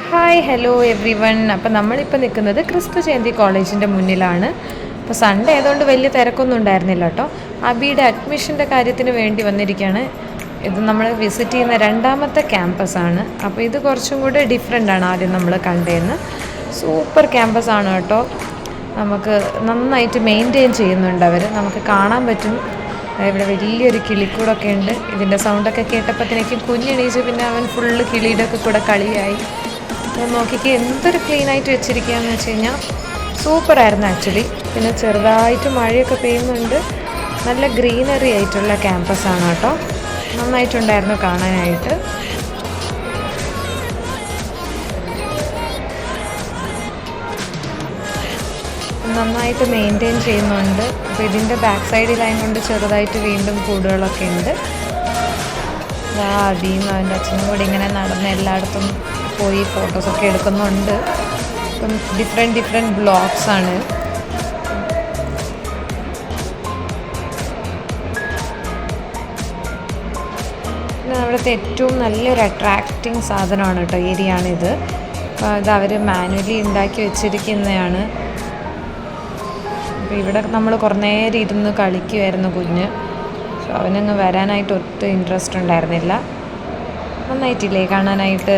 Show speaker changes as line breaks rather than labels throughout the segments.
Hi hello every one. അപ്പോൾ നമ്മളിപ്പോൾ നിൽക്കുന്നത് ക്രിസ്തു ജയന്തി കോളേജിൻ്റെ മുന്നിലാണ്. അപ്പോൾ സൺഡേ ആയതുകൊണ്ട് വലിയ തിരക്കൊന്നും ഉണ്ടായിരുന്നില്ല കേട്ടോ. അബിയുടെ അഡ്മിഷൻ്റെ കാര്യത്തിന് വേണ്ടി വന്നിരിക്കുകയാണ്. ഇത് നമ്മൾ വിസിറ്റ് ചെയ്യുന്ന രണ്ടാമത്തെ ക്യാമ്പസാണ്. അപ്പോൾ ഇത് കുറച്ചും കൂടെ ഡിഫറെൻ്റ് ആണ് ആദ്യം നമ്മൾ കണ്ടതെന്ന്. സൂപ്പർ ക്യാമ്പസാണ് കേട്ടോ. നമുക്ക് നന്നായിട്ട് മെയിൻറ്റെയിൻ ചെയ്യുന്നുണ്ട് അവർ. നമുക്ക് കാണാൻ പറ്റും ഇവിടെ വലിയൊരു കിളിക്കൂടൊക്കെ ഉണ്ട്. ഇതിൻ്റെ സൗണ്ടൊക്കെ കേട്ടപ്പോഴത്തേക്കും കുഞ്ഞെണീച്ച് പിന്നെ അവൻ ഫുള്ള് കിളിയുടെ ഒക്കെ കൂടെ കളിയായി. നോക്കിക്ക് എന്തൊരു ക്ലീനായിട്ട് വെച്ചിരിക്കുകയെന്ന് വെച്ച് കഴിഞ്ഞാൽ സൂപ്പറായിരുന്നു ആക്ച്വലി. പിന്നെ ചെറുതായിട്ട് മഴയൊക്കെ പെയ്യുന്നുണ്ട്. നല്ല ഗ്രീനറി ആയിട്ടുള്ള ക്യാമ്പസാണ് കേട്ടോ. നന്നായിട്ടുണ്ടായിരുന്നു കാണാനായിട്ട്. നന്നായിട്ട് മെയിൻറ്റെയിൻ ചെയ്യുന്നുണ്ട്. അപ്പോൾ ഇതിൻ്റെ ബാക്ക് സൈഡിലായതുകൊണ്ട് ചെറുതായിട്ട് വീണ്ടും കൂടുകളൊക്കെ ഉണ്ട്. അബിയും അവൻ്റെ അച്ഛനും കൂടി ഇങ്ങനെ നടന്ന് എല്ലായിടത്തും പോയി ഫോട്ടോസൊക്കെ എടുക്കുന്നുണ്ട്. ഇപ്പം ഡിഫറെൻറ്റ് ബ്ലോഗ്സാണ്. പിന്നെ അവിടുത്തെ ഏറ്റവും നല്ലൊരു അട്രാക്റ്റിംഗ് സാധനമാണ് കേട്ടോ ഏരിയയാണിത്. അപ്പോൾ ഇത് അവർ മാനുവലി ഉണ്ടാക്കി വെച്ചിരിക്കുന്നതാണ്. അപ്പോൾ ഇവിടെ നമ്മൾ കുറേ നേരം ഇരുന്ന് കളിക്കുമായിരുന്നു കുഞ്ഞ്. സോ അവനങ്ങ് വരാനായിട്ട് ഒട്ടും ഇൻട്രസ്റ്റ് ഉണ്ടായിരുന്നില്ല. നന്നായിട്ടില്ലേ കാണാനായിട്ട്?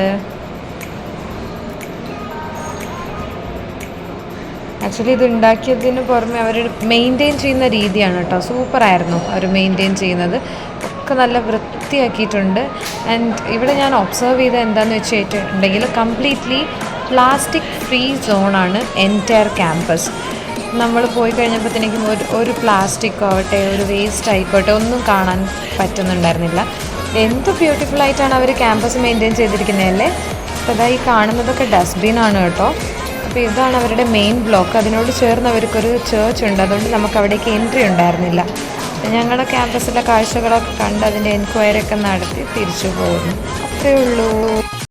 ആക്ച്വലി ഇത് ഉണ്ടാക്കിയതിന് പുറമെ അവർ മെയിൻറ്റെയിൻ ചെയ്യുന്ന രീതിയാണ് കേട്ടോ. സൂപ്പറായിരുന്നു അവർ മെയിൻറ്റെയിൻ ചെയ്യുന്നത്. ഒക്കെ നല്ല വൃത്തിയാക്കിയിട്ടുണ്ട്. ആൻഡ് ഇവിടെ ഞാൻ ഒബ്സർവ് ചെയ്ത എന്താണെന്ന് വെച്ചിട്ടുണ്ടെങ്കിൽ കംപ്ലീറ്റ്ലി പ്ലാസ്റ്റിക് ഫ്രീ സോണാണ് എൻറ്റയർ ക്യാമ്പസ്. നമ്മൾ പോയി കഴിഞ്ഞപ്പോഴത്തേക്കും ഒരു പ്ലാസ്റ്റിക് ആവട്ടെ, ഒരു വേസ്റ്റ് ആയിക്കോട്ടെ ഒന്നും കാണാൻ പറ്റുന്നുണ്ടായിരുന്നില്ല. എന്ത് ബ്യൂട്ടിഫുൾ ആയിട്ടാണ് അവർ ക്യാമ്പസ് മെയിൻറ്റെയിൻ ചെയ്തിരിക്കുന്നതല്ലേ. അപ്പോൾ അതാ ഈ കാണുന്നതൊക്കെ ഡസ്റ്റ്ബിനാണ് കേട്ടോ. അപ്പോൾ ഇതാണ് അവരുടെ മെയിൻ ബ്ലോക്ക്. അതിനോട് ചേർന്ന് അവർക്കൊരു ചേർച്ച് ഉണ്ട്. അതുകൊണ്ട് നമുക്ക് അവിടേക്ക് എൻട്രി ഉണ്ടായിരുന്നില്ല. ഞങ്ങളുടെ ക്യാമ്പസിലെ കാഴ്ചകളൊക്കെ കണ്ട് അതിൻ്റെ എൻക്വയറി ഒക്കെ നടത്തി തിരിച്ചു പോകുന്നു. അത്രയേ ഉള്ളൂ.